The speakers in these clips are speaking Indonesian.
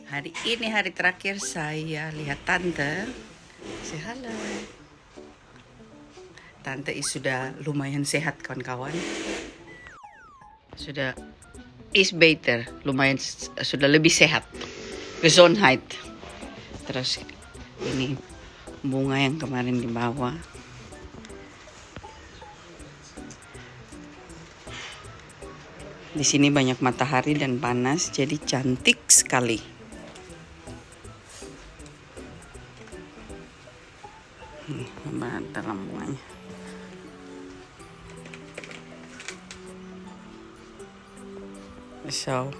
Hari ini hari terakhir saya lihat tante. Say halo. Tante sudah lumayan sehat kawan-kawan. Sudah is better, lumayan sudah lebih sehat. Gesundheit. Terus ini bunga yang kemarin dibawa. Di sini banyak matahari dan panas, jadi cantik sekali. Dalam bunganya. So,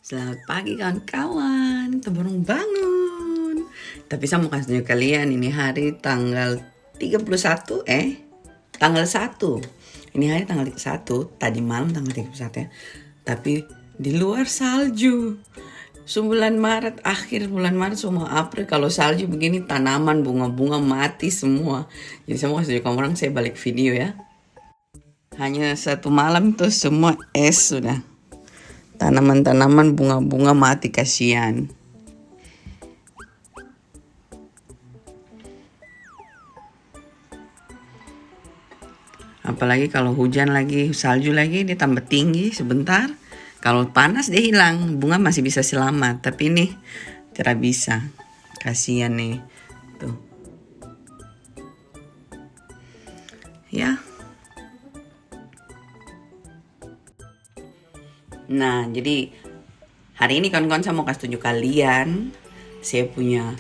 selamat pagi kawan-kawan, baru bangun. Tapi saya mau kasih tunjuk kalian, ini hari tanggal 31, tanggal 1. Ini hari tanggal 1, tadi malam tanggal 31 ya. Tapi di luar salju. Bulan Maret, akhir bulan Maret semua April, kalau salju begini tanaman bunga-bunga mati semua. Jadi saya mau kasih tunjuk orang, saya balik video ya. Hanya satu malam tuh semua es sudah. Tanaman-tanaman bunga-bunga mati, kasihan. Apalagi kalau hujan lagi, salju lagi, dia tambah tinggi sebentar. Kalau panas dia hilang, bunga masih bisa selamat. Tapi ini tidak bisa, kasihan nih. Tuh. Ya. Nah, jadi hari ini kawan-kawan saya mau kasih tunjuk kalian. Saya punya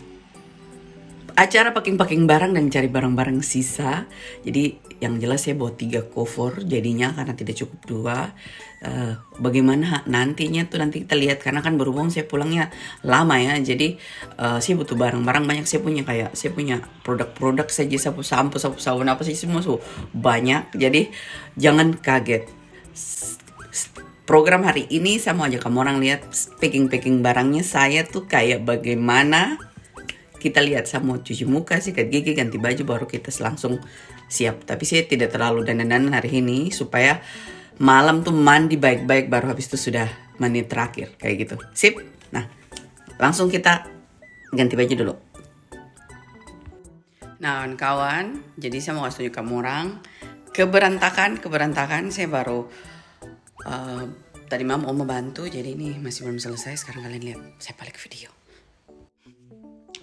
acara packing-packing barang dan cari barang-barang sisa. Jadi yang jelas saya bawa 3 cover jadinya karena tidak cukup 2. Bagaimana nantinya tuh nanti kita lihat, karena kan berhubung saya pulangnya lama ya. Jadi saya butuh barang-barang banyak. Saya punya produk-produk saja, sapu sabun apa sih semua banyak. Jadi jangan kaget. Program hari ini saya mau ajak kamu orang lihat packing barangnya saya tuh kayak bagaimana. Kita lihat, saya mau cuci muka, sikat gigi, ganti baju, baru kita langsung siap. Tapi saya tidak terlalu dandan-dandan hari ini, supaya malam tuh mandi baik-baik, baru habis itu sudah menit terakhir, kayak gitu. Sip? Nah, langsung kita ganti baju dulu. Nah, kawan, jadi saya mau kasih tunjuk kamu orang, keberantakan, saya baru tadi malam Oma bantu, jadi ini masih belum selesai. Sekarang kalian lihat, saya balik video.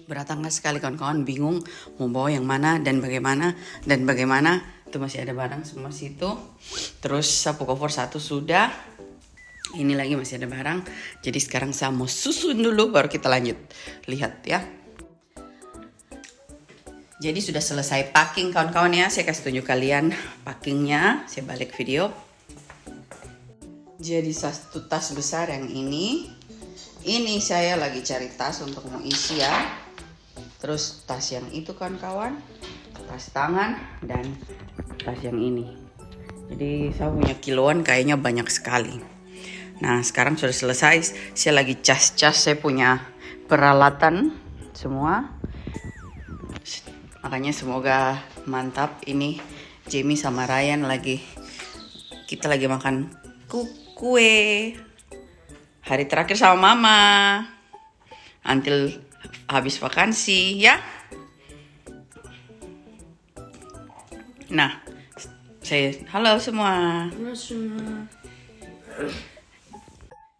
Berantakan sekali kawan-kawan, bingung mau bawa yang mana dan bagaimana. Itu masih ada barang semua situ. Terus sapu cover 1 sudah. Ini lagi masih ada barang. Jadi sekarang saya mau susun dulu, baru kita lanjut lihat ya. Jadi sudah selesai packing kawan-kawan ya. Saya kasih tunjuk kalian packingnya. Saya balik video. Jadi satu tas besar yang ini saya lagi cari tas untuk mau isi ya. Terus tas yang itu kawan-kawan, tas tangan, dan tas yang ini. Jadi saya punya kiloan kayaknya banyak sekali. Nah sekarang sudah selesai, saya lagi cas-cas, saya punya peralatan semua. Makanya semoga mantap. Ini Jamie sama Ryan kita lagi makan kue hari terakhir sama mama until habis vakansi ya. Nah, saya halo semua. Halo semua.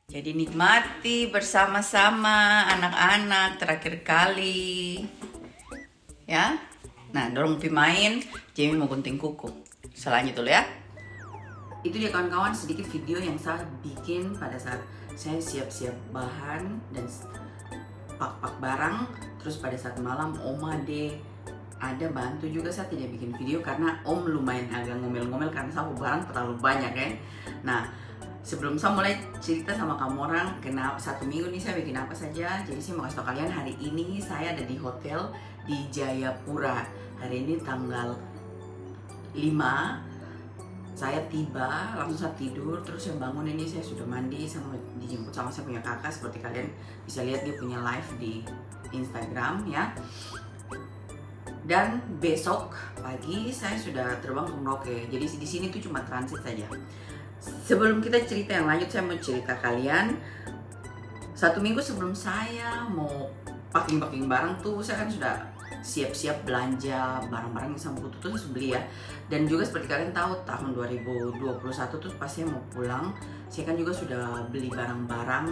Jadi nikmati bersama-sama anak-anak terakhir kali ya. Nah, dorong pi main, Jamie mau gunting kuku. Selanjutnya dulu ya. Itu dia kawan-kawan sedikit video yang saya bikin pada saat saya siap-siap bahan dan pak barang. Terus pada saat malam Oma ada bantu juga. Saya tidak bikin video karena Om lumayan agak ngomel-ngomel karena saya barang terlalu banyak ya. Nah sebelum saya mulai cerita sama kamu orang kenapa 1 minggu ini saya bikin apa saja, jadi saya mau kasih tau kalian hari ini saya ada di hotel di Jayapura. Hari ini tanggal 5 saya tiba, langsung saya tidur, terus saya bangun ini saya sudah mandi, sama dijemput sama saya punya kakak. Seperti kalian bisa lihat dia punya live di Instagram ya. Dan besok pagi saya sudah terbang ke Merauke. Jadi di sini tuh cuma transit saja. Sebelum kita cerita yang lanjut, saya mau cerita kalian. 1 minggu sebelum saya mau packing barang tuh, saya kan sudah siap-siap belanja barang-barang yang saya butuh tuh saya beli ya. Dan juga seperti kalian tahu, tahun 2021 tuh pasti mau pulang. Saya kan juga sudah beli barang-barang,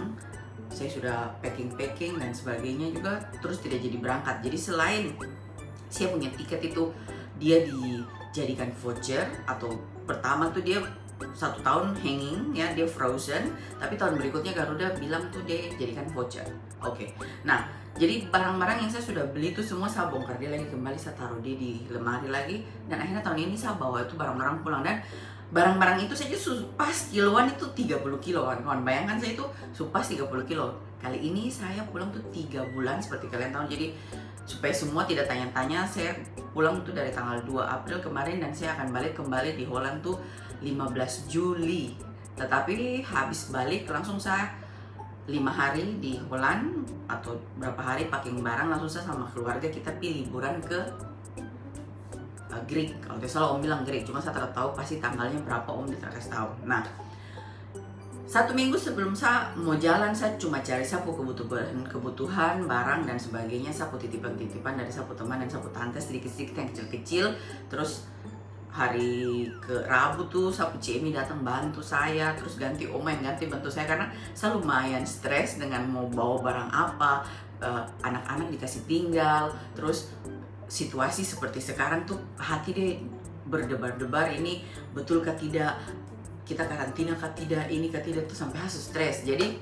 saya sudah packing dan sebagainya juga, terus tidak jadi berangkat. Jadi selain saya punya tiket itu dia dijadikan voucher, atau pertama tuh dia 1 tahun hanging ya, dia frozen, tapi tahun berikutnya Garuda bilang tuh dia jadikan voucher. Oke. Nah, jadi barang-barang yang saya sudah beli itu semua saya bongkar dia lagi kembali, saya taruh dia di lemari lagi, dan akhirnya tahun ini saya bawa itu barang-barang pulang. Dan barang-barang itu saja supas kiloan itu 30 kilo kan kawan. Bayangkan, saya itu supas 30 kilo. Kali ini saya pulang tuh 3 bulan seperti kalian tahu. Jadi supaya semua tidak tanya-tanya, saya pulang tuh dari tanggal 2 April kemarin, dan saya akan balik kembali di Holland tuh 15 Juli. Tetapi habis balik langsung saya 5 hari di Holland atau berapa hari packing barang, langsung saya sama keluarga kita pilih liburan ke Greek. Kalau tidak salah Om bilang Greek, cuma saya tidak tahu pasti tanggalnya berapa, Om tidak kasih tahu. Nah, 1 minggu sebelum saya mau jalan, saya cuma cari sapu kebutuhan barang dan sebagainya, sapu titipan dari sapu teman dan sapu tante sedikit-sedikit yang kecil-kecil. Terus hari ke Rabu tuh sapu Cemi datang bantu saya, terus ganti Oma yang ganti bantu saya, karena saya lumayan stres dengan mau bawa barang apa, anak-anak dikasih tinggal, terus situasi seperti sekarang tuh hati deh berdebar-debar, ini betulkah tidak, kita karantina kah tidak, ini kah tidak, tuh sampai hasil stres. Jadi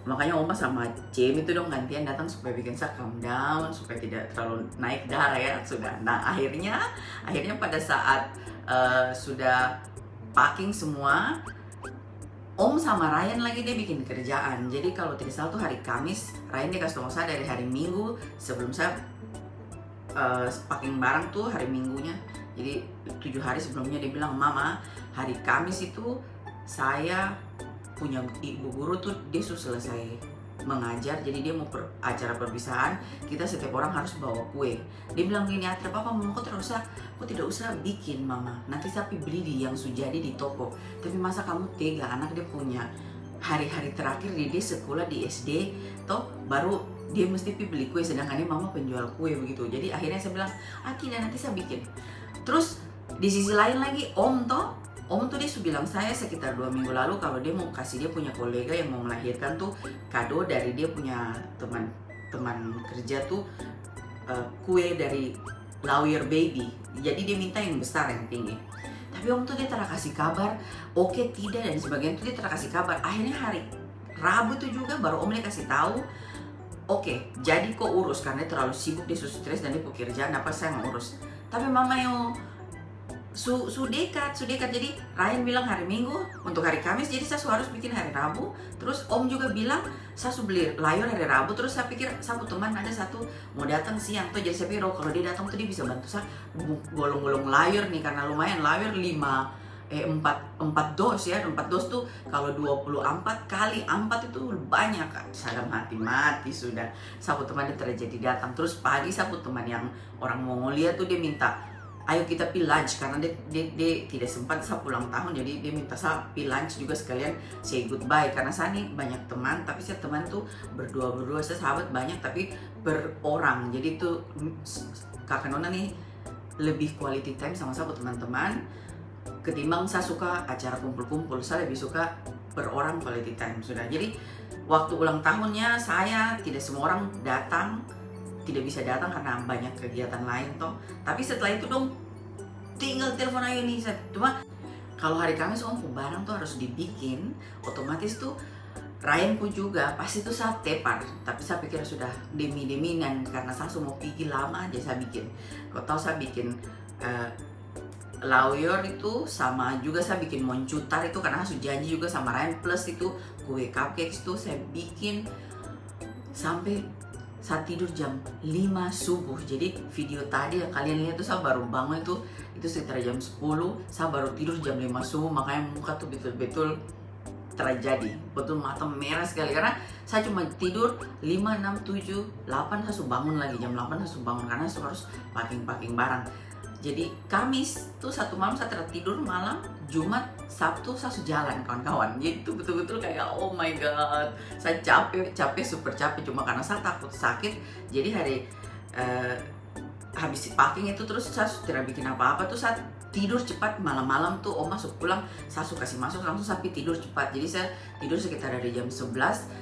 makanya Oma sama Cem itu dong gantian datang supaya bikin saya calm down, supaya tidak terlalu naik darah ya. Sudah. Nah, akhirnya pada saat sudah packing semua, Om sama Ryan lagi dia bikin kerjaan. Jadi kalau tidak salah tuh hari Kamis, Ryan dia kasih tahu saya dari hari Minggu sebelum saya packing barang tuh hari Minggunya. Jadi 7 hari sebelumnya dia bilang, Mama, hari Kamis itu saya punya ibu guru tuh, dia sudah selesai mengajar, jadi dia mau acara perpisahan, kita setiap orang harus bawa kue. Dia bilang gini, Atra, Papa mau kok tidak usah bikin Mama, nanti saya beli di yang sudah jadi di toko. Tapi masa kamu tega, anak dia punya hari-hari terakhir dia sekolah di SD, toh baru dia mesti beli kue, sedangkan Mama penjual kue begitu. Jadi akhirnya saya bilang, tidak, nanti saya bikin. Terus di sisi lain lagi Om tuh dia bilang saya sekitar 2 minggu lalu kalau dia mau kasih dia punya kolega yang mau melahirkan tuh kado dari dia punya teman kerja tuh, kue dari lawyer baby. Jadi dia minta yang besar, yang tinggi. Tapi Om tuh dia tidak kasih kabar, oke tidak dan sebagainya, tuh dia tidak kasih kabar. Akhirnya hari Rabu tuh juga baru Om dia kasih tahu, oke, jadi kok urus, karena dia terlalu sibuk, dia stres dan dia pekerjaan apa saya ngurus. Tapi Mama yang dekat. Jadi Ryan bilang hari Minggu untuk hari Kamis, jadi saya harus bikin hari Rabu. Terus Om juga bilang saya beli layar hari Rabu. Terus saya pikir saya teman ada satu mau datang siang tuh, jadi saya pikir kalau dia datang tuh dia bisa bantu saya golong-golong layar nih, karena lumayan layar 4 dos ya. 4 dos tuh kalau 24 kali 4 itu banyak kan. Saya mati sudah. Sapu teman dia terjadi datang. Terus pagi sapu teman yang orang Mongolia tuh dia minta, ayo kita pi lunch, karena dia tidak sempat saya pulang tahun, jadi dia minta saya pi lunch juga sekalian say goodbye, karena saya nih banyak teman, tapi saya teman tuh berdua, saya sahabat banyak tapi berorang. Jadi tuh kakak Nona nih lebih quality time sama saya teman-teman ketimbang saya suka acara kumpul-kumpul. Saya lebih suka berorang, quality time sudah. Jadi waktu ulang tahunnya saya tidak semua orang tidak bisa datang karena banyak kegiatan lain toh. Tapi setelah itu dong tinggal telepon aja nih. Cuma kalau hari Kamis Om barang tuh harus dibikin, otomatis tuh Ryan pun juga pasti tuh saya tepar. Tapi saya pikir sudah demi-deminan, karena saya mau pergi lama aja saya bikin. Kau tahu saya bikin lawyer itu, sama juga saya bikin moncutar itu, karena saya janji juga sama Ryan, plus itu kue cupcakes itu saya bikin sampai saya tidur jam 5 subuh. Jadi video tadi yang kalian lihat tuh saya baru bangun itu sekitar jam 10, saya baru tidur jam 5 subuh, makanya muka tuh betul-betul terjadi, betul mata merah sekali, karena saya cuma tidur 5, 6, 7, 8, saya bangun lagi jam 8, saya bangun karena saya harus packing barang. Jadi Kamis tuh satu malam saya tidur malam, Jumat, Sabtu saya jalan kawan-kawan. Jadi itu betul-betul kayak oh my god, saya capek, super capek cuma karena saya takut sakit. Jadi hari habis packing itu terus saya tidak bikin apa-apa tuh, saya tidur cepat. Malam-malam tuh Om masuk pulang, saya kasih masuk langsung sampai tidur cepat. Jadi saya tidur sekitar dari jam 11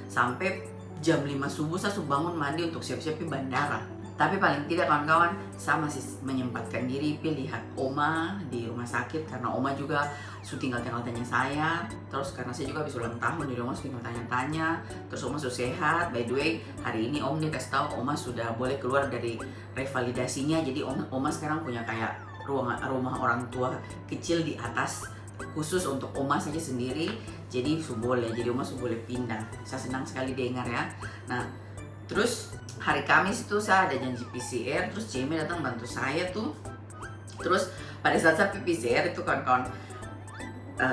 sampai jam 5 subuh saya bangun mandi untuk siap-siap ke bandara. Tapi paling tidak kawan-kawan, saya masih menyempatkan diri lihat Oma di rumah sakit, karena Oma juga tinggal tanya saya. Terus karena saya juga habis ulang tahun di rumah, tinggal tanya-tanya. Terus Oma sudah sehat. By the way, hari ini Om dia kasih tahu Oma sudah boleh keluar dari revalidasinya. Jadi Oma sekarang punya kayak rumah orang tua kecil di atas, khusus untuk Oma saja sendiri. Jadi boleh, jadi Oma boleh pindah. Saya senang sekali dengar ya. Nah, terus hari Kamis itu saya ada janji PCR, terus Jamie datang bantu saya tuh. Terus pada saat saya PCR itu kawan-kawan,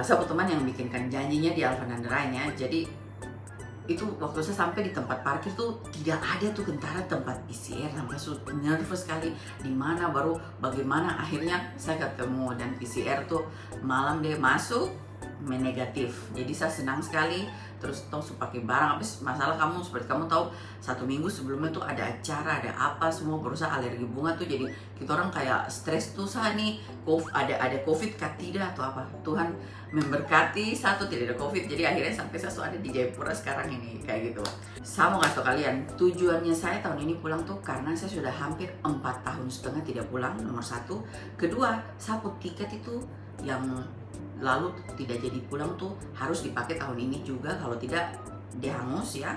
saya teman yang bikinkan janjinya di Alvananderain ya. Jadi itu waktu saya sampai di tempat parkir tuh tidak ada tuh tentara tempat PCR, sampai nervous sekali di mana baru bagaimana. Akhirnya saya ketemu dan PCR tuh malam dia masuk negatif. Jadi saya senang sekali. Terus toh pakai barang, habis masalah kamu seperti kamu tahu 1 minggu sebelumnya tuh ada acara, ada apa semua, berusaha alergi bunga tuh, jadi kita orang kayak stres tuh saya nih ada covid kah tidak atau apa. Tuhan memberkati satu tidak ada covid, jadi akhirnya sampai saya ada di Jayapura sekarang ini kayak gitu. Saya mau kasih tau kalian, tujuannya saya tahun ini pulang tuh karena saya sudah hampir 4,5 tahun tidak pulang, nomor 1. Kedua, saya tiket itu yang lalu tidak jadi pulang tuh harus dipakai tahun ini juga, kalau tidak dia hangus ya.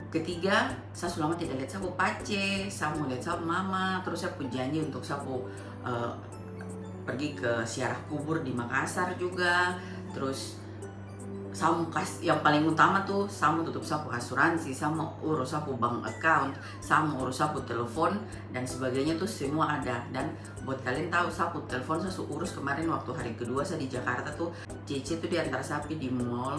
Ketiga, saya selama tidak lihat sapu pace, saya mau lihat sapu mama. Terus saya janji untuk sapu pergi ke ziarah kubur di Makassar juga. Terus saya yang paling utama tuh saya mau tutup sapu asuransi, saya mau urus sapu bank account, saya mau urus sapu telepon dan sebagainya tuh semua ada. Dan buat kalian tahu, sapu telepon saya urus kemarin waktu hari kedua saya di Jakarta tuh. Cici tuh diantar sapi di mall,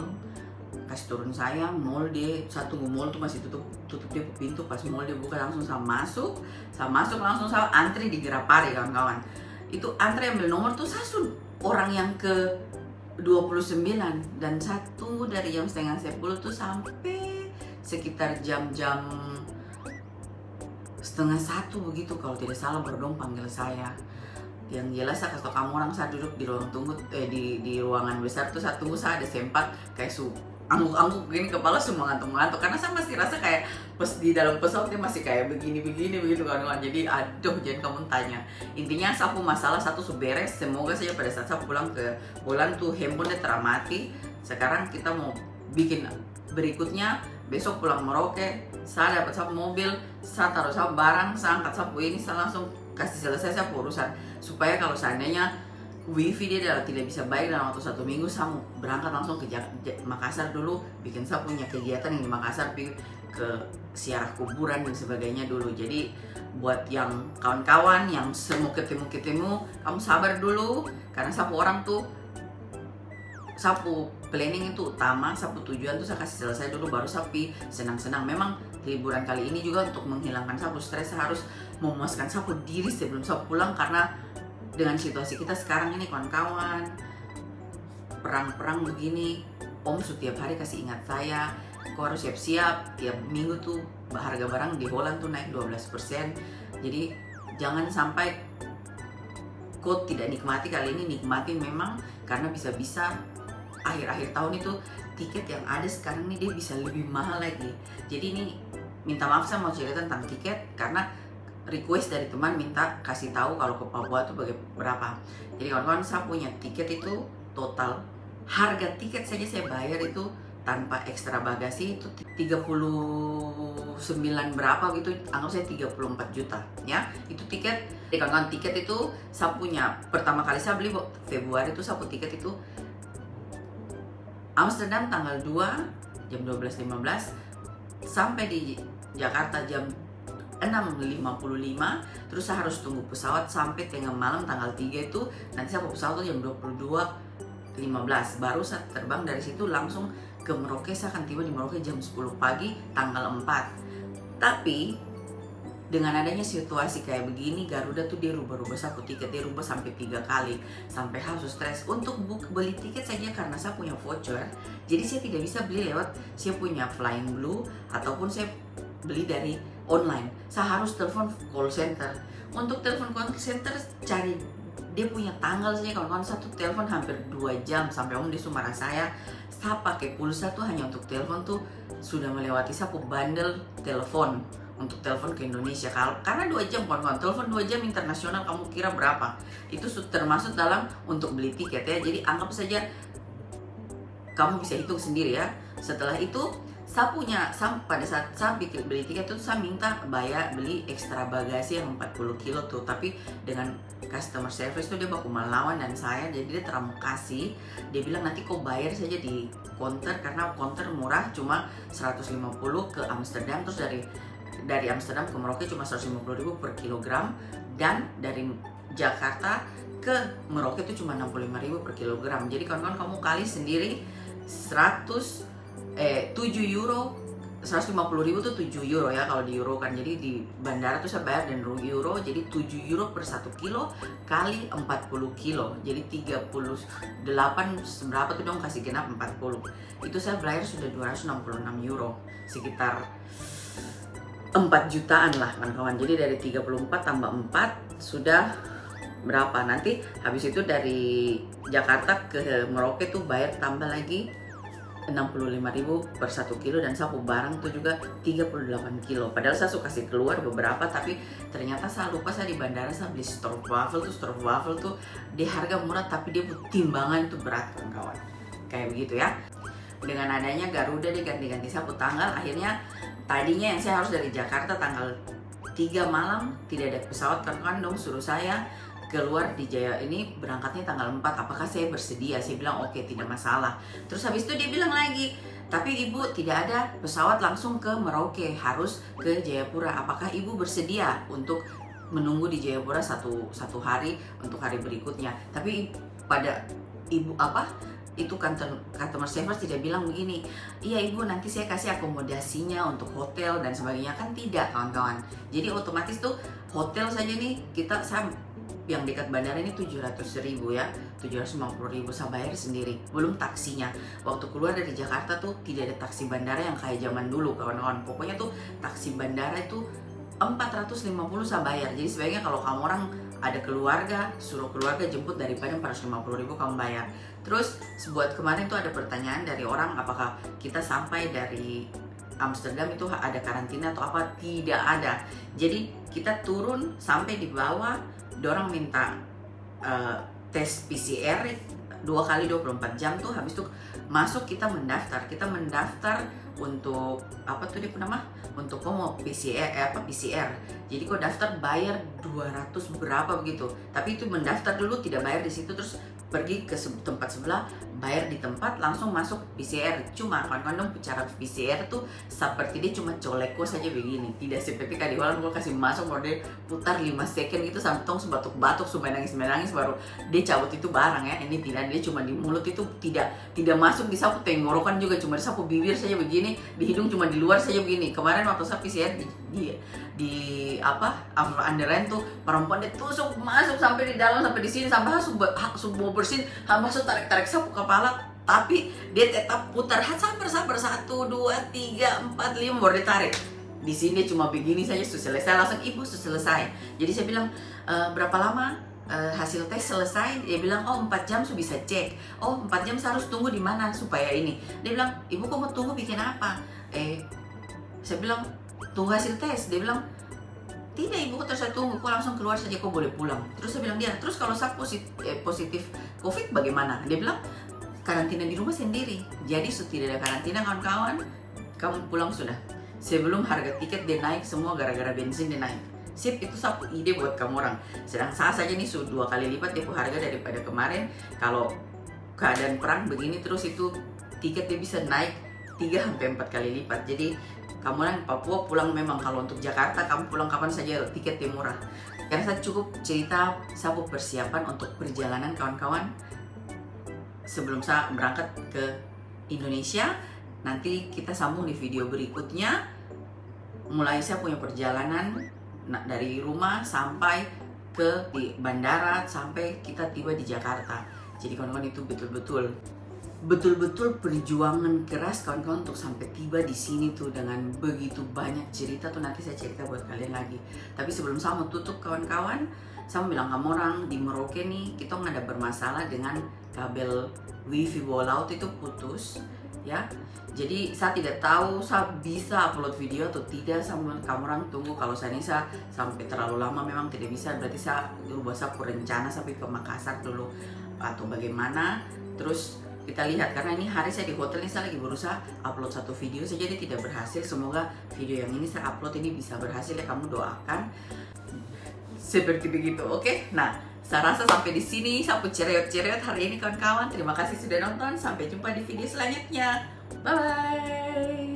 kasih turun saya mall, dia saya tunggu mall tuh masih tutup dia pintu. Pas mall dia buka langsung saya masuk langsung saya antri di Gerapari kawan-kawan. Itu antri ambil nomor tuh saya orang yang ke 29 dan saya tunggu dari jam 9:30 tuh sampai sekitar jam-jam 12:30 begitu kalau tidak salah, baru dong panggil saya. Yang jelas saya kasih tau kamu orang, saya duduk di ruang tunggu di ruangan besar tuh, saya tunggu, saya ada sempat kayak angguk-angguk gini, kepala semua ngantuk-ngantuk karena saya masih rasa kayak pas di dalam pesawat dia masih kayak begini begitu kan. Jadi aduh, jangan kamu tanya. Intinya sapu masalah satu beres, semoga saja pada saat saya pulang ke Poland tuh handphone dia teramati. Sekarang kita mau bikin berikutnya, besok pulang Merauke saya dapat sapu mobil, saya taruh sapu barang, saya angkat sapu ini, saya langsung kasih selesai sapu urusan, supaya kalau seandainya wifi dia tidak bisa baik dalam waktu 1 minggu, saya mau berangkat langsung ke Makassar dulu, bikin saya punya kegiatan yang di Makassar, ke ziarah kuburan dan sebagainya dulu. Jadi buat yang kawan-kawan yang semua ketemu, kamu sabar dulu, karena sapu orang tuh, sapu planning itu utama, sapu tujuan tuh saya kasih selesai dulu, baru sapi senang-senang. Memang liburan kali ini juga untuk menghilangkan sapu stres, saya harus memuaskan sapu diri sebelum saya pulang, karena dengan situasi kita sekarang ini kawan-kawan, perang-perang begini, Om setiap hari kasih ingat saya, kau harus siap-siap, tiap minggu tuh harga barang di Holland tuh naik 12%. Jadi jangan sampai kau tidak nikmati kali ini, nikmati memang, karena bisa-bisa akhir-akhir tahun itu tiket yang ada sekarang ini dia bisa lebih mahal lagi. Jadi ini minta maaf, saya mau cerita tentang tiket karena request dari teman minta kasih tahu kalau ke Papua tuh berapa. Jadi kawan-kawan, saya punya tiket itu total harga tiket saja saya bayar itu tanpa ekstra bagasi itu 39 berapa gitu, anggap saya 34 juta ya. Itu tiket. Jadi kawan-kawan, tiket itu saya punya pertama kali saya beli Februari itu, saya punya tiket itu Amsterdam tanggal 2 jam 12.15 sampai di Jakarta jam 6.55. Terus saya harus tunggu pesawat sampai tengah malam tanggal 3 itu. Nanti saya mau pesawat tuh jam 22.15, baru saya terbang dari situ langsung ke Merauke. Saya akan tiba di Merauke jam 10 pagi tanggal 4. Tapi dengan adanya situasi kayak begini, Garuda tuh dia rubah-rubah satu tiket, dia rubah sampai 3 kali, sampai harus stres untuk beli tiket saja karena saya punya voucher. Jadi saya tidak bisa beli lewat saya punya Flying Blue ataupun saya beli dari online. Saya harus telepon call center. Untuk telepon call center cari dia punya tanggal saja, kawan-kawan, satu telepon hampir 2 jam sampai di Sumatera saya pakai pulsa tuh hanya untuk telepon tuh sudah melewati sapu bundle telepon untuk telepon ke Indonesia. Karena 2 jam kawan-kawan, telepon 2 jam internasional, kamu kira berapa? Itu termasuk dalam untuk beli tiket ya. Jadi anggap saja kamu bisa hitung sendiri ya. Setelah itu pada saat saya beli tiket itu saya minta beli ekstra bagasi yang 40 kilo tuh, tapi dengan customer service tuh dia baku melawan dan saya, jadi dia terlalu kasih, dia bilang nanti kau bayar saja di counter karena counter murah, cuma 150 ke Amsterdam, terus dari Amsterdam ke Merauke cuma 150.000 per kilogram, dan dari Jakarta ke Merauke itu cuma 65.000 per kilogram. Jadi kawan-kawan kamu kali sendiri 7 euro, 150.000 tuh 7 euro ya kalau di euro kan. Jadi di bandara tuh saya bayar dan euro, jadi 7 euro per 1 kilo kali 40 kilo, jadi 38 berapa tuh dong, kasih genap 40, itu saya bayar sudah 266 euro, sekitar 4 jutaan lah kawan-kawan. Jadi dari 34 tambah 4 sudah berapa, nanti habis itu dari Jakarta ke Merauke tuh bayar tambah lagi 65.000 per 1 kilo, dan sapu barang tuh juga 38 kilo. Padahal saya suka kasih keluar beberapa, tapi ternyata saya lupa, saya di bandara saya beli stroopwafel tuh di harga murah, tapi dia timbangan itu berat kawan-kawan. Kayak begitu ya. Dengan adanya Garuda dia ganti-ganti sapu tanggal, akhirnya tadinya yang saya harus dari Jakarta tanggal 3 malam tidak ada pesawat, kawan-kawan dong suruh saya keluar di Jaya ini berangkatnya tanggal 4, apakah saya bersedia? Saya bilang oke, tidak masalah. Terus habis itu dia bilang lagi, tapi ibu tidak ada pesawat langsung ke Merauke, harus ke Jayapura, apakah ibu bersedia untuk menunggu di Jayapura satu hari untuk hari berikutnya? Tapi pada ibu itu customer service tidak bilang begini, iya ibu nanti saya kasih akomodasinya untuk hotel dan sebagainya, kan tidak kawan-kawan. Jadi otomatis tuh hotel saja nih saya yang dekat bandara ini 700.000 ya, 750.000 saya bayar sendiri, belum taksinya. Waktu keluar dari Jakarta tuh tidak ada taksi bandara yang kayak zaman dulu kawan-kawan. Pokoknya tuh taksi bandara itu 450 saya bayar. Jadi sebaiknya kalau kamu orang ada keluarga, suruh keluarga jemput daripada 450.000 kamu bayar. Terus buat kemarin tuh ada pertanyaan dari orang, apakah kita sampai dari Amsterdam itu ada karantina atau apa? Tidak ada. Jadi kita turun sampai di bawah, dorang minta tes PCR 2 kali 24 jam tuh, habis itu masuk kita mendaftar untuk apa tuh dia nama, untuk kau mau PCR. Jadi kau daftar bayar 200 berapa begitu, tapi itu mendaftar dulu tidak bayar di situ, terus pergi ke tempat sebelah bayar di tempat, langsung masuk PCR. Cuma kadang-kadang cara PCR tuh seperti dia cuma coleko saja begini, tidak seperti kali orang gue kasih masuk baru dia putar 5 second gitu sampai tong sebatuk-batuk supaya nangis baru dia cabut itu barang ya. Ini tidak, dia cuma di mulut itu tidak masuk di sapu tenggorokan juga, cuma di sapu bibir saja begini, di hidung cuma di luar saja begini. Kemarin waktu saya PCR di Underline tuh perempuan dia tusuk masuk sampai di dalam, sampai di sini, sampai harus bersin, masuk tarik sapu kepala, tapi dia tetap putar, sabar 1, 2, 3, 4, 5 baru ditarik. Di sini cuma begini saja sudah selesai, langsung ibu sudah selesai. Jadi saya bilang berapa lama hasil tes selesai? Dia bilang 4 jam sudah bisa cek. 4 jam saya harus tunggu di mana supaya ini? Dia bilang ibu kok mau tunggu bikin apa? Saya bilang tunggu hasil tes. Dia bilang tidak ibu, kok terus saya tunggu, kok langsung keluar saja, kok boleh pulang. Terus saya bilang dia, terus kalau saya positif COVID bagaimana? Dia bilang karantina di rumah sendiri. Jadi tidak ada karantina kawan-kawan, kamu pulang sudah. Sebelum harga tiket dia naik semua gara-gara bensin dia naik. Sip, itu satu ide buat kamu orang. Sedang saya saja nih sudah 2 kali lipat dia harga daripada kemarin. Kalau keadaan perang begini terus itu tiket dia bisa naik 3-4 kali lipat. Jadi kamu orang Papua pulang, memang kalau untuk Jakarta kamu pulang kapan saja tiketnya murah. Karena saya cukup cerita sapu persiapan untuk perjalanan kawan-kawan sebelum saya berangkat ke Indonesia. Nanti kita sambung di video berikutnya. Mulai saya punya perjalanan dari rumah sampai ke bandara, sampai kita tiba di Jakarta. Jadi kawan-kawan, itu betul-betul perjuangan keras kawan-kawan untuk sampai tiba di sini tuh, dengan begitu banyak cerita tuh. Nanti saya cerita buat kalian lagi. Tapi sebelum saya mau tutup kawan-kawan, saya mau bilang kamu orang di Merauke nih, kita nggak ada bermasalah dengan kabel wifi bawah laut itu putus ya. Jadi saya tidak tahu saya bisa upload video atau tidak. Sama kamu orang tunggu. Kalau saya sampai terlalu lama memang tidak bisa, berarti saya rubah saya rencana sampai ke Makassar dulu atau bagaimana. Terus kita lihat, karena ini hari saya di hotel ini, saya lagi berusaha upload satu video saja, jadi tidak berhasil. Semoga video yang ini saya upload ini bisa berhasil ya, kamu doakan. Seperti begitu, oke? Nah, saya rasa sampai di sini sampai cerewet hari ini kawan-kawan. Terima kasih sudah nonton. Sampai jumpa di video selanjutnya. Bye bye.